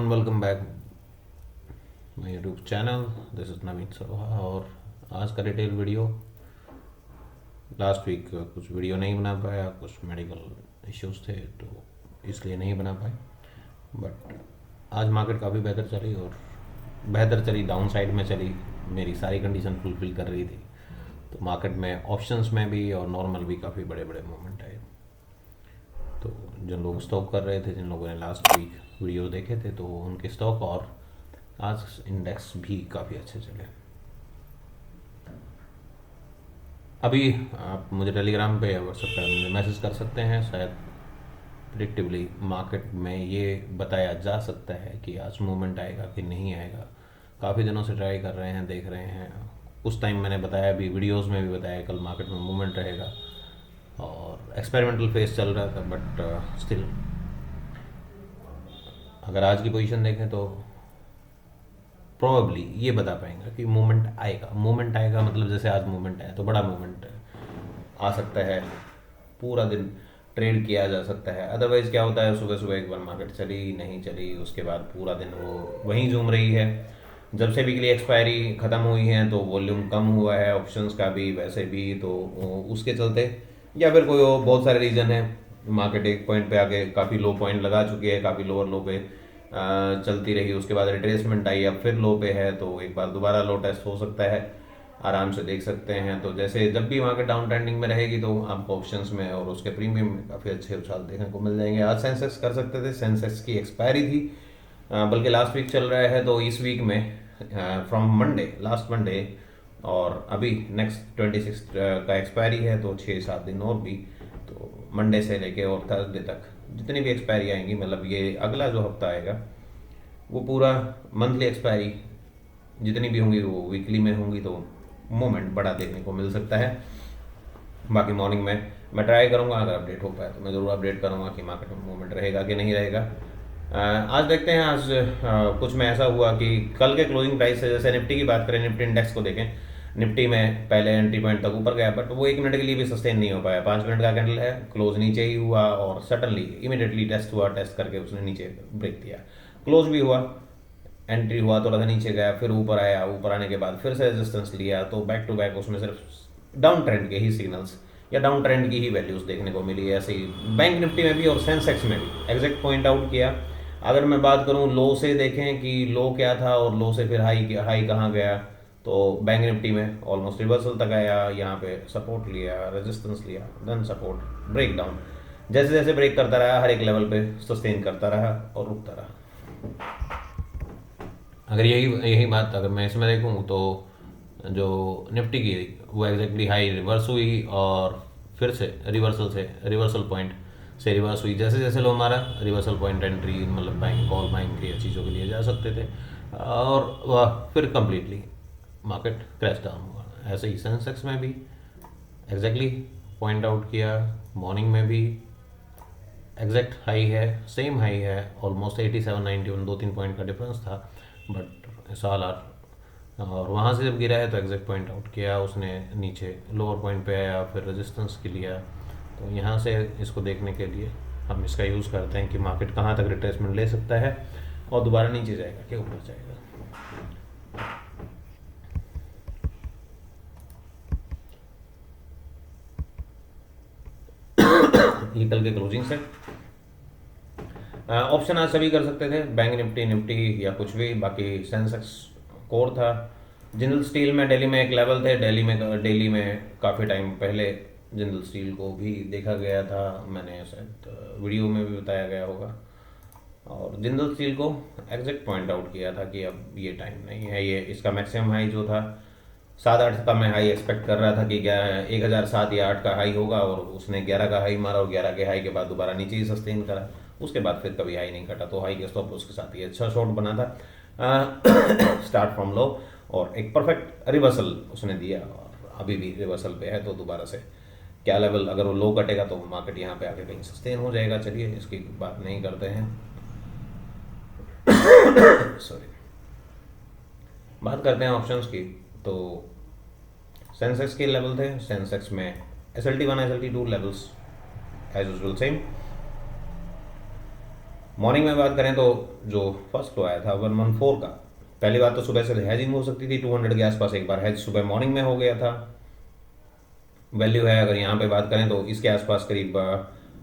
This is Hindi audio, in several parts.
Everyone, welcome back my YouTube channel. This is Naveen Saroha और आज का डिटेल वीडियो। लास्ट वीक कुछ वीडियो नहीं बना पाया, कुछ मेडिकल इश्यूज थे तो इसलिए नहीं बना पाए। बट आज मार्केट काफ़ी बेहतर चली और बेहतर चली, डाउन साइड में चली, मेरी सारी कंडीशन फुलफिल कर रही थी। तो मार्केट में ऑप्शंस में भी और नॉर्मल भी काफ़ी बड़े बड़े मूवमेंट आए। तो जिन लोग स्टॉक कर रहे थे, जिन लोगों ने लास्ट वीक वीडियो देखे थे, तो उनके स्टॉक और आज इंडेक्स भी काफ़ी अच्छे चले। अभी आप मुझे टेलीग्राम पे या व्हाट्सएप पे मुझे मैसेज कर सकते हैं। शायद प्रिडिक्टिवली मार्केट में ये बताया जा सकता है कि आज मूवमेंट आएगा कि नहीं आएगा। काफ़ी दिनों से ट्राई कर रहे हैं, देख रहे हैं। उस टाइम मैंने बताया भी, वीडियोस में भी बताया कल मार्केट में मूवमेंट रहेगा और एक्सपेरिमेंटल फेज चल रहा था। बट स्टिल अगर आज की पोजीशन देखें तो प्रोबेबली ये बता पाएंगे कि मूवमेंट आएगा। मूवमेंट आएगा मतलब जैसे आज मूवमेंट आया तो बड़ा मूवमेंट आ सकता है, पूरा दिन ट्रेड किया जा सकता है। अदरवाइज़ क्या होता है, सुबह सुबह एक बार मार्केट चली, नहीं चली, उसके बाद पूरा दिन वो वहीं झूम रही है। जब से वीकली एक्सपायरी ख़त्म हुई है तो वॉल्यूम कम हुआ है ऑप्शंस का भी, वैसे भी। तो उसके चलते या फिर कोई और बहुत सारे रीज़न है, मार्केट एक पॉइंट पे आके काफ़ी लो पॉइंट लगा चुकी है, काफ़ी लोअर लो पे चलती रही। उसके बाद रिट्रेसमेंट आई, अब फिर लो पे है, तो एक बार दोबारा लो टेस्ट हो सकता है, आराम से देख सकते हैं। तो जैसे जब भी मार्केट डाउन ट्रेंडिंग में रहेगी तो आपको ऑप्शंस में और उसके प्रीमियम में काफ़ी अच्छे उछाल देखने को मिल जाएंगे। आज सेंसेक्स कर सकते थे, सेंसेक्स की एक्सपायरी थी, बल्कि लास्ट वीक चल रहा है। तो इस वीक में फ्रॉम मंडे, लास्ट मंडे और अभी नेक्स्ट 26 का एक्सपायरी है, तो 6-7 दिन और भी। तो मंडे से लेके और थर्सडे तक जितनी भी एक्सपायरी आएंगी, मतलब ये अगला जो हफ्ता आएगा वो पूरा मंथली एक्सपायरी जितनी भी होंगी वो वीकली में होंगी, तो मोमेंट बड़ा देखने को मिल सकता है। बाकी मॉर्निंग में मैं ट्राई करूंगा, अगर अपडेट हो पाए तो मैं ज़रूर अपडेट करूंगा कि मार्केट में मूवमेंट रहेगा कि नहीं रहेगा। आज देखते हैं। आज कुछ में ऐसा हुआ कि कल के क्लोजिंग प्राइस से, जैसे निफ्टी की बात करें, निफ्टी इंडेक्स को देखें, निफ्टी में पहले एंट्री पॉइंट तक ऊपर गया, बट वो 1 मिनट के लिए भी सस्टेन नहीं हो पाया। 5 मिनट का कैंडल है, क्लोज नीचे ही हुआ और सडनली इमीडिएटली टेस्ट हुआ, टेस्ट करके उसने नीचे ब्रेक दिया, क्लोज भी हुआ, एंट्री हुआ, थोड़ा सा नीचे गया, फिर ऊपर आया, ऊपर आने के बाद फिर से रेजिस्टेंस लिया। तो बैक टू बैक उसमें सिर्फ डाउन ट्रेंड के ही सिग्नल्स या डाउन ट्रेंड की ही वैल्यूज देखने को मिली। ऐसे ही बैंक निफ्टी में भी और सेंसेक्स में भी एग्जैक्ट पॉइंट आउट किया। अगर मैं बात करूं लो से, देखें कि लो क्या था और लो से फिर हाई कहाँ गया, तो बैंक निफ्टी में ऑलमोस्ट रिवर्सल तक आया, यहाँ पे सपोर्ट लिया, रेजिस्टेंस लिया, देन सपोर्ट, ब्रेक डाउन, जैसे जैसे ब्रेक करता रहा हर एक लेवल पे सस्टेन करता रहा और रुकता रहा। अगर यही यही बात अगर मैं इसमें देखूँ तो जो निफ्टी की वो एग्जैक्टली हाई रिवर्स हुई और फिर से रिवर्सल पॉइंट से रिवर्स हुई। जैसे जैसे लो मारा, रिवर्सल पॉइंट एंट्री, मतलब बाइंग, कॉल बाइंग की चीज़ों के लिए जा सकते थे, और वह फिर कम्प्लीटली मार्केट क्रैश डाउन हुआ। ऐसे ही सेंसेक्स में भी एग्जैक्टली पॉइंट आउट किया, मॉर्निंग में भी एग्जैक्ट हाई है, सेम हाई है, ऑलमोस्ट 87-91, 2-3 पॉइंट का डिफरेंस था, बट साल और वहाँ से जब गिरा है तो एग्जैक्ट पॉइंट आउट किया उसने, नीचे लोअर पॉइंट पे आया, फिर रेजिस्टेंस के लिया। तो यहाँ से इसको देखने के लिए हम इसका यूज़ करते हैं कि मार्केट कहाँ तक रिट्रेसमेंट ले सकता है और दोबारा नीचे जाएगा कि ऊपर जाएगा। ये कल के क्लोजिंग से ऑप्शन आज सभी कर सकते थे, बैंक निफ्टी, निफ्टी या कुछ भी। बाकी सेंसेक्स कोर था। जिंदल स्टील में दिल्ली में एक लेवल थे, दिल्ली में काफ़ी टाइम पहले जिंदल स्टील को भी देखा गया था, मैंने शायद वीडियो में भी बताया गया होगा। और जिंदल स्टील को एग्जैक्ट पॉइंट आउट किया था कि अब ये टाइम नहीं है। ये इसका मैक्सिमम हाई जो था 7-8 का मैं हाई एक्सपेक्ट कर रहा था कि 1007 या 8 का हाई होगा, और उसने 11 का हाई मारा और 11 के हाई के बाद दोबारा नीचे ही सस्टेन करा। उसके बाद फिर कभी हाई नहीं कटा, तो हाई के स्टॉप उसके साथ ही अच्छा शॉट बना था स्टार्ट फ्रॉम लो, और एक परफेक्ट रिवर्सल उसने दिया और अभी भी रिवर्सल पे है। तो दोबारा से क्या लेवल, अगर वो लो कटेगा तो मार्केट यहाँ पे आके कहीं सस्टेन हो जाएगा। चलिए इसकी बात नहीं करते हैं सॉरी, बात करते हैं ऑप्शंस की। तो सेंसेक्स के लेवल थे, सेंसेक्स में SLT1, SLT2 levels as usual same. Morning में बात करें तो जो फर्स्ट लो आया था 114 का, पहली बात तो सुबह से हैजिंग हो सकती थी 200 के आसपास, एक बार हैज सुबह मॉर्निंग में हो गया था। वैल्यू है अगर यहाँ पे बात करें तो इसके आसपास करीब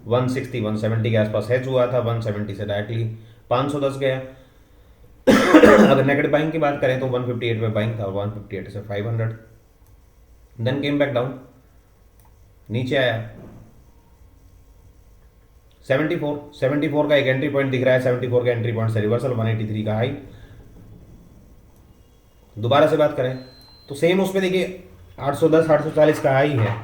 160 170 के आसपास हैज हुआ था, 170 से डायरेक्टली 510 गया। अगर नेगेटिव बाइंग की बात करें तो 158 में बाइंग था, 158 से 500, देन केम बैक डाउन, नीचे आया 74 का एक एंट्री पॉइंट दिख रहा है, 74 का एंट्री पॉइंट से रिवर्सल, 183 का हाई। दोबारा से बात करें तो सेम उस पर देखिए 810 840 का हाई है।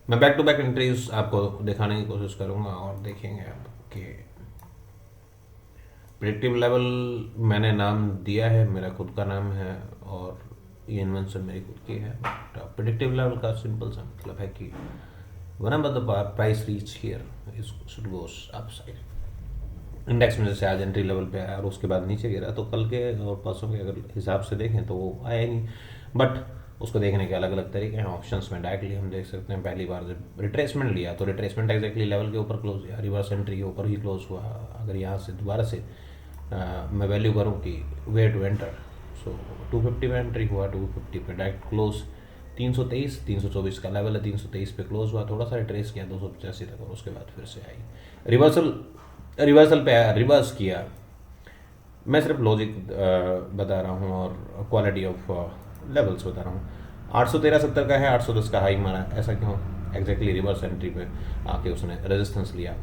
मैं बैक टू बैक एंट्रीज आपको दिखाने की कोशिश करूंगा और देखेंगे आप कि प्रेडिक्टिव लेवल मैंने नाम दिया है, मेरा खुद का नाम है और ये इन्वेंशन मेरी खुद की है। प्रेडिक्टिव लेवल का सिंपल सा मतलब है कि whenever the price reach here it should goes upside। Index में जैसे आज एंट्री लेवल पे आया और उसके बाद नीचे गिरा, तो कल के और परसों के अगर हिसाब से देखें तो वो आया ही नहीं, बट उसको देखने के अलग अलग तरीके हैं। ऑप्शंस में डायरेक्टली हम देख सकते हैं, पहली बार जब रिट्रेसमेंट लिया तो रिट्रेसमेंट एग्जैक्टली लेवल के ऊपर क्लोज हुआ, रिवर्स एंट्री के ऊपर ही क्लोज हुआ। अगर यहाँ से दोबारा से मैं वैल्यू करूँ कि वे टू एंटर, सो 250 में एंट्री हुआ, 250 पे डायरेक्ट क्लोज, 323 324 का लेवल है, 323 पे क्लोज हुआ, थोड़ा सा रिट्रेस किया 285 तक और उसके बाद फिर से आई रिवर्सल पे आया, रिवर्स किया। मैं सिर्फ लॉजिक बता रहा हूँ और क्वालिटी ऑफ लेवल्स बता रहा हूँ। 813.70 का है, 810 का हाई मारा, ऐसा क्यों? एग्जैक्टली रिवर्स एंट्री पे आके उसने रेजिस्टेंस लिया,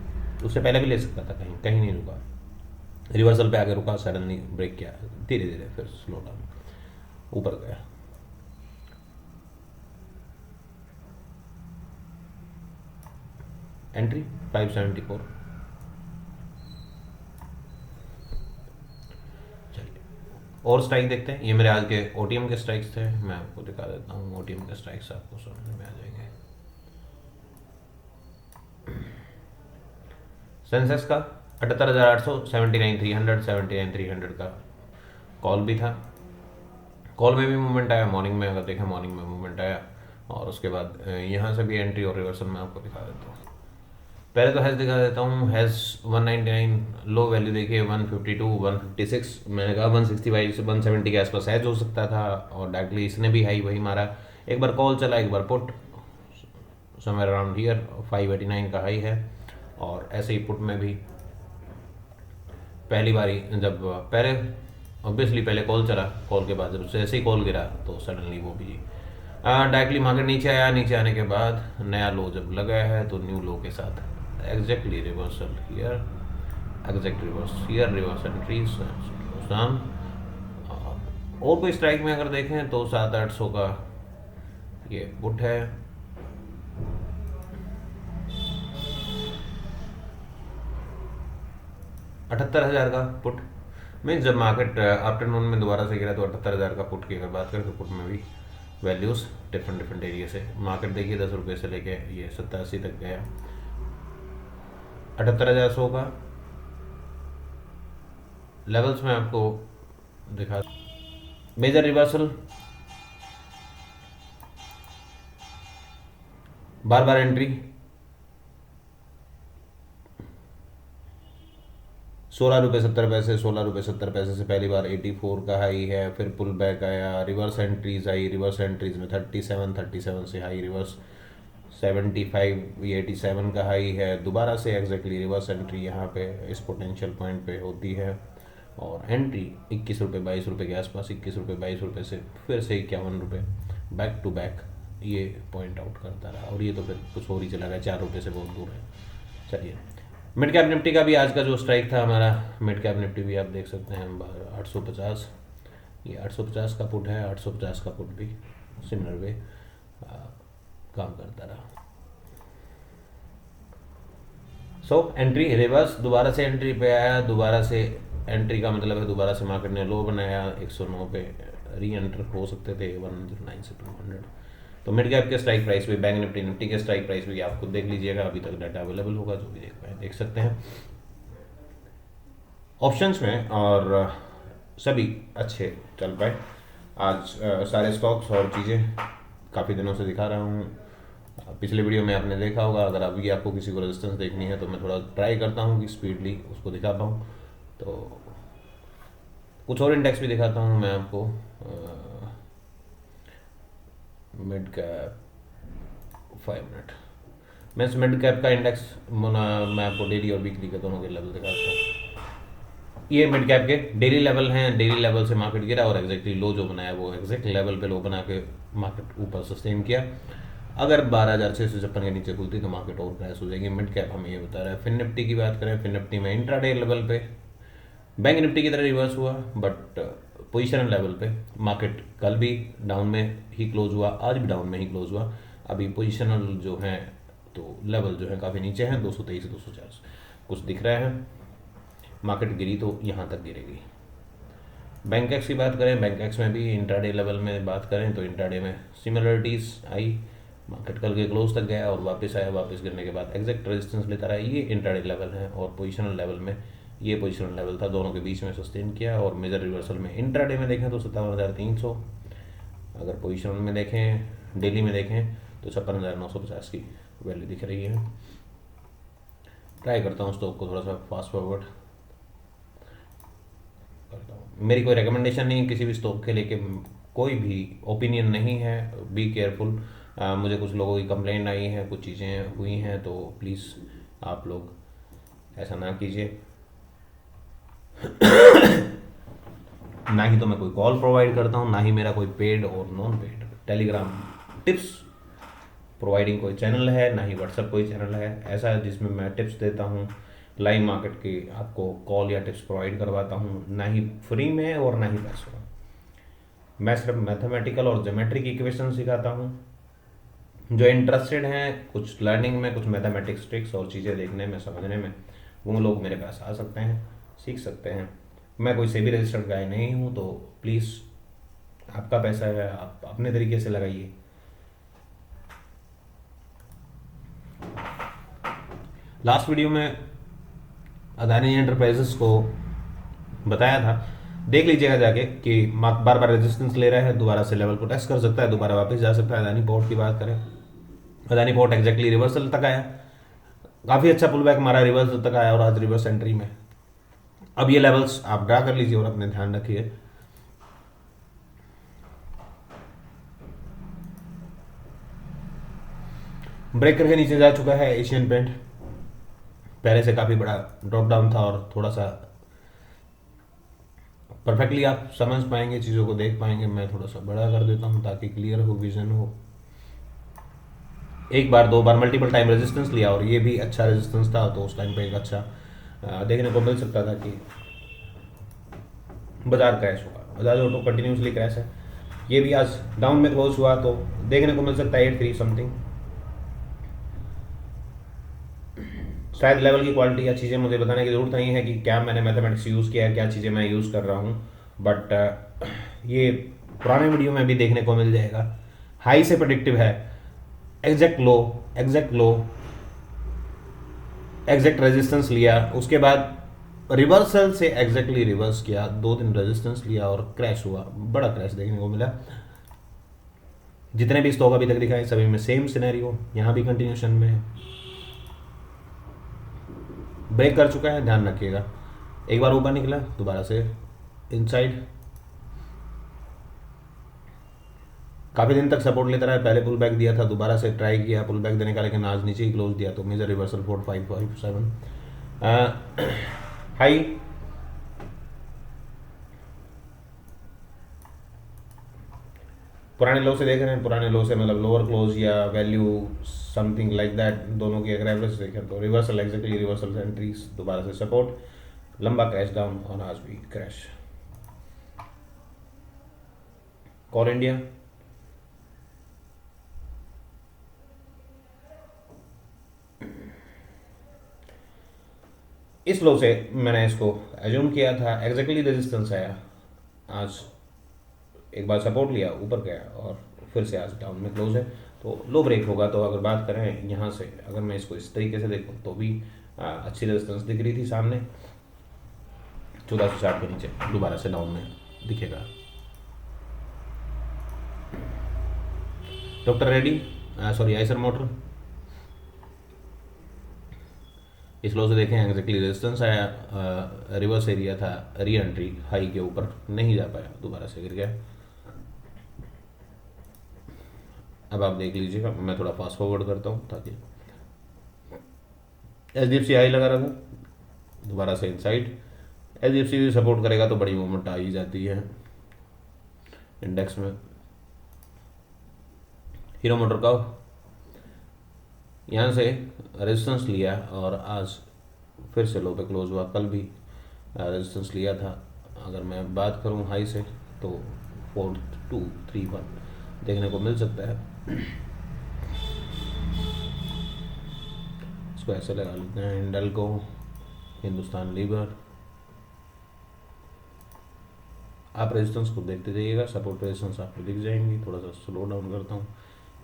उससे पहले भी ले सकता था, कहीं कहीं नहीं रुका, रिवर्सल पे आके रुका, सडनली ब्रेक किया, धीरे धीरे फिर स्लो डाउन ऊपर गया। एंट्री 574। चलिए और स्ट्राइक देखते हैं, ये मेरे आज के ओटीएम के स्ट्राइक्स थे, मैं आपको दिखा देता हूँ ओटीएम के स्ट्राइक्स, आपको समझ में आ जाएंगे। सेंसेक्स का 78,800, 79,300, 79,300 का कॉल भी था, कॉल में भी मूवमेंट आया, मॉर्निंग में अगर देखें मॉर्निंग में मूवमेंट आया और उसके बाद यहाँ से भी एंट्री और रिवर्सल में आपको दिखा देता हूँ। पहले तो हैज़ दिखा देता हूँ, हैज़ 199 लो वैल्यू देखिए 152 156, मैंने कहा 165 से 170 के आसपास हैज हो सकता था और डायरेक्टली इसने भी हाई वही मारा, एक बार कॉल चला एक बार पुट, समवेयर अराउंड हियर 589 का हाई है। और ऐसे ही पुट में भी पहली बारी जब पहले ऑब्वियसली पहले कॉल चला, कॉल के बाद जब जैसे ही कॉल गिरा तो सडनली वो भी डायरेक्टली मार्केट नीचे आया, नीचे आने के बाद नया लो जब लगा है तो न्यू लो के साथ exactly reversal here, exact reverse here, reverse entries down. और कोई स्ट्राइक में अगर देखें तो 700-800 का ये पुट है, 78,000 का पुट मीन्स जब मार्केट आफ्टरनून में दोबारा से गिरा तो 78,000 का पुट की अगर बात करें तो पुट में भी वैल्यूज़ डिफरेंट एरिया से, मार्केट देखिए 10 रुपये से लेके ये 87 तक गया, 78,100 का लेवल्स में आपको दिखा। मेजर रिवर्सल, बार बार एंट्री, 16 रुपये 70 पैसे, 16 रुपये 70 पैसे से पहली बार 84 का हाई है, फिर पुल बैक आया, रिवर्स एंट्रीज आई, रिवर्स एंट्रीज में 37 से हाई, रिवर्स 75 ये 87 का हाई है, दोबारा से एग्जैक्टली रिवर्स एंट्री यहाँ पे इस पोटेंशियल पॉइंट पे होती है और एंट्री 21 रुपये 22 रुपये के आसपास, 21 रुपये 22 रुपये से फिर से 51 रुपये, बैक टू बैक ये पॉइंट आउट करता रहा और ये तो फिर कुछ और ही चला गया, 4 रुपये से बहुत दूर है। चलिए मिड कैप निफ्टी का भी आज का जो स्ट्राइक था हमारा, मिड कैप निफ्टी भी आप देख सकते हैं 850, ये 850 का पुट है, 850 का पुट भी सिमिलर वे काम करता रहा। सो एंट्री रिवर्स, दोबारा से एंट्री पे आया, दोबारा से एंट्री का मतलब है दोबारा से मार्केट ने लो बनाया, 109 पे री एंटर हो सकते थे 109 से 200। तो मिड कैप के स्ट्राइक प्राइस भी, बैंक निफ्टी निफ्टी के स्ट्राइक प्राइस भी आप खुद देख लीजिएगा, अभी तक डाटा अवेलेबल होगा, जो भी देख पाए देख सकते हैं ऑप्शंस में, और सभी अच्छे चल पाए आज। सारे स्टॉक्स और चीज़ें काफ़ी दिनों से दिखा रहा हूँ, पिछले वीडियो में आपने देखा होगा, अगर अभी आपको किसी को रेजिस्टेंस देखनी है तो मैं थोड़ा ट्राई करता हूँ कि स्पीडली उसको दिखा पाऊँ। तो कुछ और इंडेक्स भी दिखाता हूँ मैं आपको। मिड कैप 5 मिनट, मैं इस मिड कैप का इंडेक्स मैं आपको डेली और वीकली के दोनों के लेवल दिखाता हूँ। ये मिड कैप के डेली लेवल हैं, डेली लेवल से मार्केट गिरा और एग्जैक्टली लो जो बनाया वो एग्जैक्ट लेवल पे लो बना के मार्केट ऊपर सस्टेन किया। अगर 12,656 के नीचे खुलती तो मार्केट और क्रैश हो जाएगी। मिड कैप हमें ये बता रहा है। फिन निफ्टी की बात करें, फिन निफ्टी में इंट्राडे लेवल पे बैंक निफ्टी की तरह रिवर्स हुआ, बट पोजिशनल लेवल पे मार्केट कल भी डाउन में ही क्लोज हुआ, आज भी डाउन में ही क्लोज हुआ। अभी पोजिशनल जो है तो लेवल जो है काफ़ी नीचे हैं, 223 204 कुछ दिख रहा है। मार्केट गिरी तो यहाँ तक गिरेगी। बैंक एक्स की बात करें, बैंक एक्स में भी इंट्राडे लेवल में बात करें तो इंट्राडे में सिमिलरिटीज़ आई। मार्केट कल के क्लोज तक गया और वापस आया, वापस गिरने के बाद एग्जैक्ट रेजिस्टेंस लेता रहा। ये इंट्राडे लेवल है और पोजिशनल लेवल में ये पोजिशनल लेवल था, दोनों के बीच में सस्टेन किया। और मेजर रिवर्सल में इंट्राडे में देखें तो 57,300, अगर पोजिशनल में देखें, डेली में देखें तो 56,950 की वैल्यू दिख रही है। ट्राई करता हूँ स्टॉक को थोड़ा सा फास्ट फॉरवर्ड करता हूँ। मेरी कोई रिकमेंडेशन नहीं किसी भी स्टॉक के लेके, कोई भी ओपिनियन नहीं है, बी केयरफुल। मुझे कुछ लोगों की कंप्लेंट आई है, कुछ चीज़ें हुई हैं, तो प्लीज़ आप लोग ऐसा ना कीजिए। ना ही तो मैं कोई कॉल प्रोवाइड करता हूँ, ना ही मेरा कोई पेड और non paid Telegram tips providing कोई चैनल है, ना ही व्हाट्सएप कोई चैनल है ऐसा है जिसमें मैं टिप्स देता हूँ, लाइव मार्केट की आपको कॉल या टिप्स प्रोवाइड करवाता हूँ, ना ही फ्री में और ना ही पैसों में। मैं सिर्फ मैथमेटिकल और ज्योमेट्रिक इक्वेशन सिखाता हूँ। जो इंटरेस्टेड हैं कुछ लर्निंग में, कुछ मैथमेटिक्स ट्रिक्स और चीज़ें देखने में, समझने में, वो लोग मेरे पास आ सकते हैं, सीख सकते हैं। मैं कोई सेबी रजिस्टर्ड गाय नहीं हूँ, तो प्लीज़ आपका पैसा है, आप अपने तरीके से लगाइए। लास्ट वीडियो में अदानी एंटरप्राइजेस को बताया था, देख लीजिएगा जाके कि बार बार रेजिस्टेंस ले रहा है, दोबारा से लेवल को टेस्ट कर सकता है, दोबारा वापस जा सकता है। अदानी पोर्ट की बात करें, अदानी पोर्ट एग्जैक्टली रिवर्सल तक आया, काफ़ी अच्छा पुल बैक मारा, रिवर्सल तक आया और आज रिवर्स एंट्री में। अब ये लेवल्स आप ड्रा कर लीजिए और अपने ध्यान रखिए। ब्रेक करके नीचे जा चुका है एशियन पेंट, पहले से काफ़ी बड़ा ड्रॉप डाउन था और थोड़ा सा परफेक्टली आप समझ पाएंगे, चीज़ों को देख पाएंगे। मैं थोड़ा सा बड़ा कर देता हूँ ताकि क्लियर हो, विजन हो। एक बार दो बार मल्टीपल टाइम रेजिस्टेंस लिया और ये भी अच्छा रेजिस्टेंस था, तो उस टाइम पे एक अच्छा देखने को मिल सकता था कि बाजार क्रैश होगा। बजाज ऑटो कंटिन्यूसली क्रैश है, ये भी आज डाउन में क्लोज हुआ, तो देखने को मिल सकता है 83 समथिंग। शायद लेवल की क्वालिटी या चीज़ें मुझे बताने की ज़रूरत नहीं है कि क्या मैंने मैथमेटिक्स यूज़ किया है, क्या चीज़ें मैं यूज़ कर रहा हूँ, बट ये पुराने वीडियो में भी देखने को मिल जाएगा। हाई से प्रेडिक्टिव है, एग्जैक्ट लो, एग्जैक्ट लो, एग्जैक्ट रेजिस्टेंस लिया, उसके बाद रिवर्सल से एग्जैक्टली रिवर्स किया, 2 दिन रेजिस्टेंस लिया और क्रैश हुआ, बड़ा क्रैश देखने को मिला। जितने भी स्टॉक अभी तक दिखाए सभी में सेम सिनेरियो, यहाँ भी कंटिन्यूशन में है, ब्रेक कर चुका है, ध्यान रखिएगा। एक बार ऊपर निकला, दोबारा से इनसाइड, काफ़ी दिन तक सपोर्ट लेता रहा, पहले पुल बैक दिया था, दोबारा से ट्राई किया पुल बैक देने का, लेकिन आज नीचे ही क्लोज दिया, तो मेजर रिवर्सल 4557 हाई। पुराने लो से देख रहे हैं, पुराने लो से मतलब लोअर क्लोज या वैल्यू समथिंग लाइक दैट, दोनों की अगर एवरेज देखें तो रिवर्सल एग्जैक्टली रिवर्सल एंट्रीज, दोबारा से सपोर्ट, लंबा क्रैश डाउन और आज भी क्रैश। कॉल इंडिया इस लो से मैंने इसको एज्यूम किया था, एग्जैक्टली रेजिस्टेंस आया, आज एक बार सपोर्ट लिया, ऊपर गया और फिर से आज डाउन में क्लोज है, तो लो ब्रेक होगा। तो अगर बात करें यहाँ से, अगर मैं इसको इस तरीके से देखूँ तो भी अच्छी रेजिस्टेंस दिख रही थी सामने, 1460 के नीचे दोबारा से डाउन में दिखेगा। Doctor Reddy sorry Eicher motor. इस लो से देखें एग्जैक्टली रेजिस्टेंस आया, रिवर्स एरिया था, री एंट्री हाई के ऊपर नहीं जा पाया, दोबारा से गिर गया। अब आप देख लीजिएगा, मैं थोड़ा फास्ट फॉरवर्ड करता हूँ ताकि HDFC हाई लगा रहा था, दोबारा से इनसाइड। HDFC भी सपोर्ट करेगा तो बड़ी मूवमेंट आ ही जाती है इंडेक्स में। हीरो मोटर का यहाँ से रेजिस्टेंस लिया और आज फिर से लो पे क्लोज हुआ। कल भी रेजिस्टेंस लिया था। अगर मैं बात करूँ हाई से तो 4231 देखने को मिल सकता है। इसको ऐसे लगा लेते हैं, हिंडल्को, हिंदुस्तान लीवर। आप रेजिस्टेंस को देखते जाइएगा, सपोर्ट रेजिस्टेंस आपको दिख जाएंगी। थोड़ा सा स्लो डाउन करता हूँ।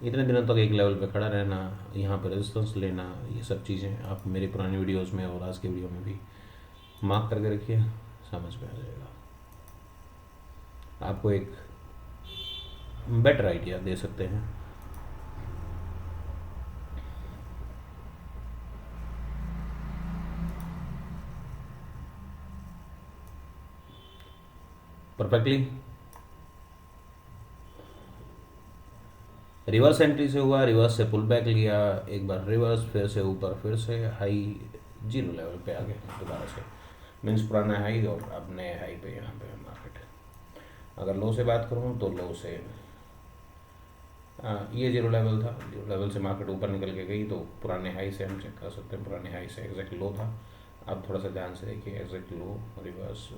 इतने दिनों तक एक लेवल पे खड़ा रहना, यहाँ पे रेजिस्टेंस लेना, ये सब चीज़ें आप मेरी पुरानी वीडियोस में और आज के वीडियो में भी मार्क करके रखिए, समझ में आ जाएगा। आपको एक बेटर आइडिया दे सकते हैं। परफेक्टली रिवर्स एंट्री से हुआ, रिवर्स से पुल बैक लिया, एक बार रिवर्स, फिर से ऊपर, फिर से हाई, जीरो लेवल पे आ गए दोबारा से। मीन्स पुराना हाई और अब नए हाई पे यहाँ पे मार्केट। अगर लो से बात करूँ तो लो से ये जीरो लेवल था, जीरो लेवल से मार्केट ऊपर निकल के गई तो पुराने हाई से हम चेक कर सकते हैं। पुराने हाई से एग्जैक्ट लो था। अब थोड़ा सा ध्यान से देखिए, एग्जैक्ट लो, रिवर्स,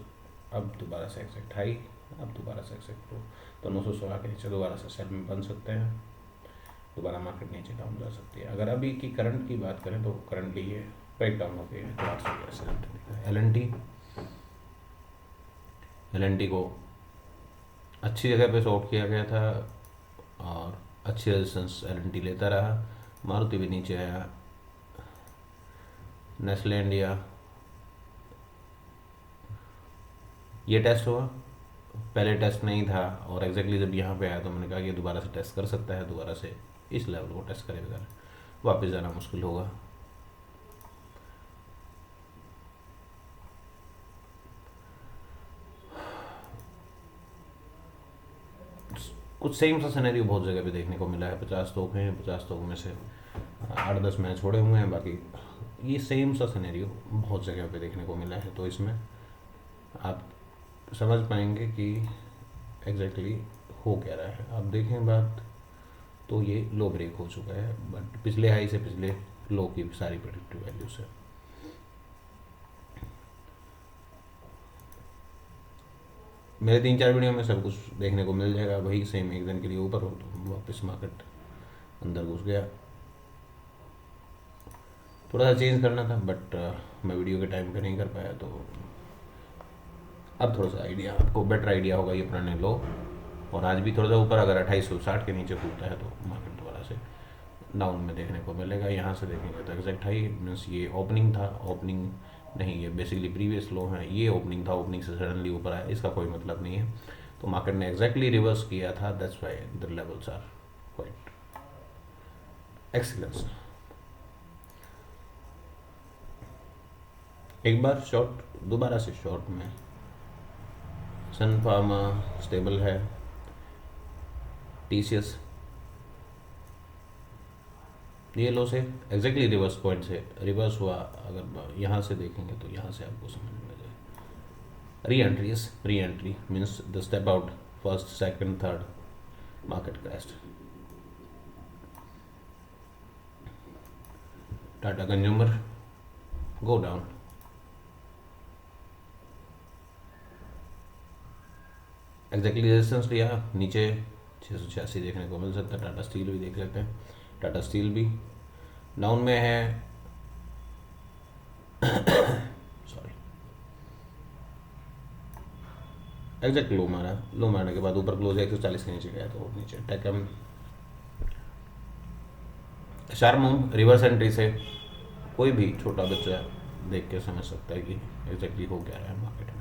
अब दोबारा से एग्जैक्ट हाई, अब दोबारा से एग्जैक्ट लो। तो 916 के नीचे दोबारा से सेल में बन सकते हैं, दोबारा मार्केट नीचे डाउन जा सकती है। अगर अभी की करंट की बात करें तो करंटली ये ब्रेक डाउन हो गई है। तो 800 से एल को अच्छी जगह पे शॉर्ट किया गया था और अच्छी रेजिस्टेंस एल लेता रहा। मारुति भी नीचे आया। नेस्ले इंडिया ये टेस्ट हुआ, पहले टेस्ट नहीं था और एग्जैक्टली जब यहाँ पे आया तो मैंने कहा कि दोबारा से टेस्ट कर सकता है। दोबारा से इस लेवल को टेस्ट करे बगैर वापस जाना मुश्किल होगा। कुछ सेम सा सिनेरियो बहुत जगह पे देखने को मिला है। 50 तोक हैं, 50 तोक में से 8-10 मैच छोड़े हुए हैं, बाकी ये सेम सा सिनेरियो बहुत जगह पे देखने को मिला है। तो इसमें आप समझ पाएंगे कि एग्जैक्टली हो क्या रहा है। आप देखें बात तो ये लो ब्रेक हो चुका है, बट पिछले हाई से पिछले लो की सारी प्रेडिक्टिव वैल्यू से मेरे 3-4 वीडियो में सब कुछ देखने को मिल जाएगा। वही सेम एक दिन के लिए ऊपर हो तो वापस मार्केट अंदर घुस गया। थोड़ा सा चेंज करना था बट मैं वीडियो के टाइम पे नहीं कर पाया। तो अब थोड़ा सा आइडिया, आपको बेटर आइडिया होगा ये पुराने लो। और आज भी थोड़ा सा ऊपर, अगर 2860 के नीचे खुलता है तो मार्केट दोबारा से डाउन में देखने को मिलेगा। यहाँ से देखेंगे तो एग्जैक्ट हाई मीन्स ये ओपनिंग था, ओपनिंग नहीं, ये बेसिकली प्रीवियस लो है। ये ओपनिंग था, ओपनिंग से सडनली ऊपर आया, इसका कोई मतलब नहीं है। तो मार्केट ने एग्जैक्टली रिवर्स किया था, that's why the levels are quite excellence. एक बार शॉर्ट, दोबारा से शॉर्ट में सन फार्मा स्टेबल है, TCS ये लो से एग्जैक्टली रिवर्स पॉइंट से रिवर्स हुआ। अगर यहाँ से देखेंगे तो यहाँ से आपको समझ में आ जाए। Re entry means the step out, first second third market crashed. Tata consumer go down, exactly resistance लिया नीचे 686 देखने को मिल सकता है। टाटा स्टील भी देख लेते हैं, टाटा स्टील भी डाउन में है। सॉरी, एग्जैक्ट लो मारा, लो मारने के बाद ऊपर क्लोज 140 के नीचे गया तो नीचे Tekam sharp move reverse entry से कोई भी छोटा बच्चा देख के समझ सकता है कि एग्जैक्टली हो क्या रहा है मार्केट में।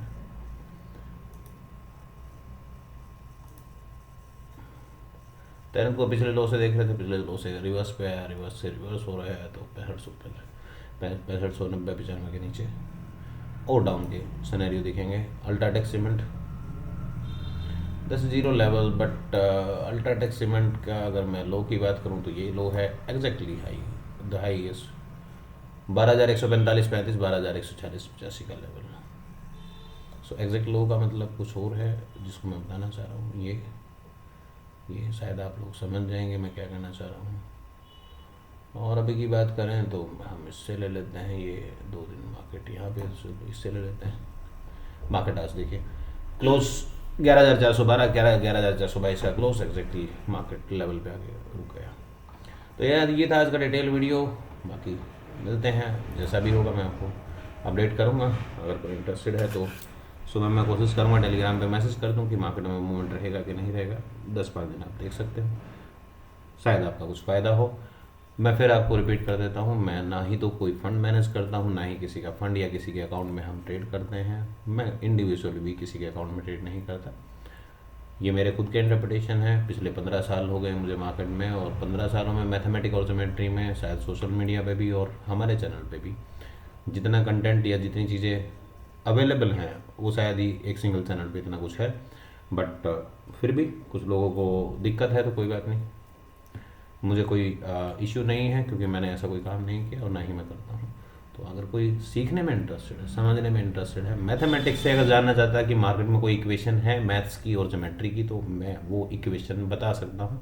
तेरंत को पिछले लो से देख रहे थे, पिछले लो से रिवर्स पे आया, रिवर्स से रिवर्स हो रहा है तो 6590 95 के नीचे और डाउन के सिनेरियो दिखेंगे। अल्ट्राटेक सीमेंट दस zero level, but UltraTech cement का अगर मैं लो की बात करूं तो ये लो है exactly high, the high is 12,145 12,140 85 का लेवल। सो एग्जैक्ट लो का मतलब कुछ और है जिसको मैं बताना चाह रहा हूँ। ये शायद आप लोग समझ जाएंगे मैं क्या कहना चाह रहा हूँ। और अभी की बात करें तो हम इससे ले लेते हैं, ये 2 दिन मार्केट यहाँ पे इससे ले लेते हैं। मार्केट आज देखिए क्लोज 11,412 11,422 का क्लोज एग्जैक्टली मार्केट लेवल पे आके रुक गया। तो यार ये था आज का डिटेल वीडियो। बाकी मिलते हैं, जैसा भी होगा मैं आपको अपडेट करूँगा। अगर कोई इंटरेस्टेड है तो सुबह मैं कोशिश करूँगा टेलीग्राम पे मैसेज कर दूँ कि मार्केट में मूवमेंट रहेगा कि नहीं रहेगा। 10-5 दिन आप देख सकते हो, शायद आपका कुछ फ़ायदा हो। मैं फिर आपको रिपीट कर देता हूँ, मैं ना ही तो कोई फ़ंड मैनेज करता हूँ, ना ही किसी का फ़ंड या किसी के अकाउंट में हम ट्रेड करते हैं। मैं इंडिविजुअली भी किसी के अकाउंट में ट्रेड नहीं करता। ये मेरे खुद के इंटरप्रिटेशन है। पिछले 15 साल हो गए मुझे मार्केट में, और 15 सालों में मैथमेटिक और ज्योमेट्री में, शायद सोशल मीडिया पे भी और हमारे चैनल पे भी जितना कंटेंट या जितनी चीज़ें अवेलेबल हैं वो शायद ही एक सिंगल चैनल पे इतना कुछ है। बट फिर भी कुछ लोगों को दिक्कत है तो कोई बात नहीं, मुझे कोई इश्यू नहीं है, क्योंकि मैंने ऐसा कोई काम नहीं किया और ना ही मैं करता हूँ। तो अगर कोई सीखने में इंटरेस्टेड है, समझने में इंटरेस्टेड है, मैथमेटिक्स से अगर जानना चाहता है कि मार्केट में कोई इक्वेशन है मैथ्स की और ज्योमेट्री की, तो मैं वो इक्वेशन बता सकता हूँ।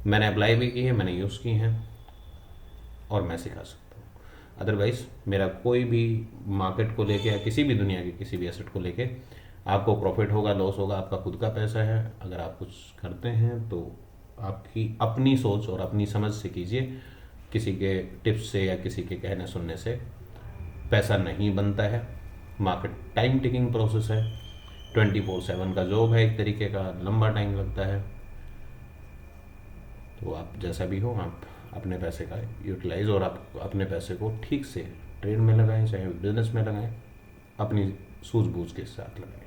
मैंने अप्लाई भी की है, मैंने यूज़ की हैं और मैं सिखा सकता हूँ। अदरवाइज़ मेरा कोई भी मार्केट को लेके या किसी भी दुनिया के किसी भी एसेट को लेके आपको प्रॉफिट होगा लॉस होगा, आपका खुद का पैसा है। अगर आप कुछ करते हैं तो आपकी अपनी सोच और अपनी समझ से कीजिए। किसी के टिप्स से या किसी के कहने सुनने से पैसा नहीं बनता है। मार्केट टाइम टेकिंग प्रोसेस है, 24/7 का जॉब है, एक तरीके का लंबा टाइम लगता है। तो आप जैसा भी हो, आप अपने पैसे का यूटिलाइज और आप अपने पैसे को ठीक से ट्रेड में लगाएं, चाहे बिजनेस में लगाएं, अपनी सूझबूझ के साथ लगाएं।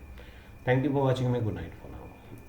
Thank you for watching me, good night for now.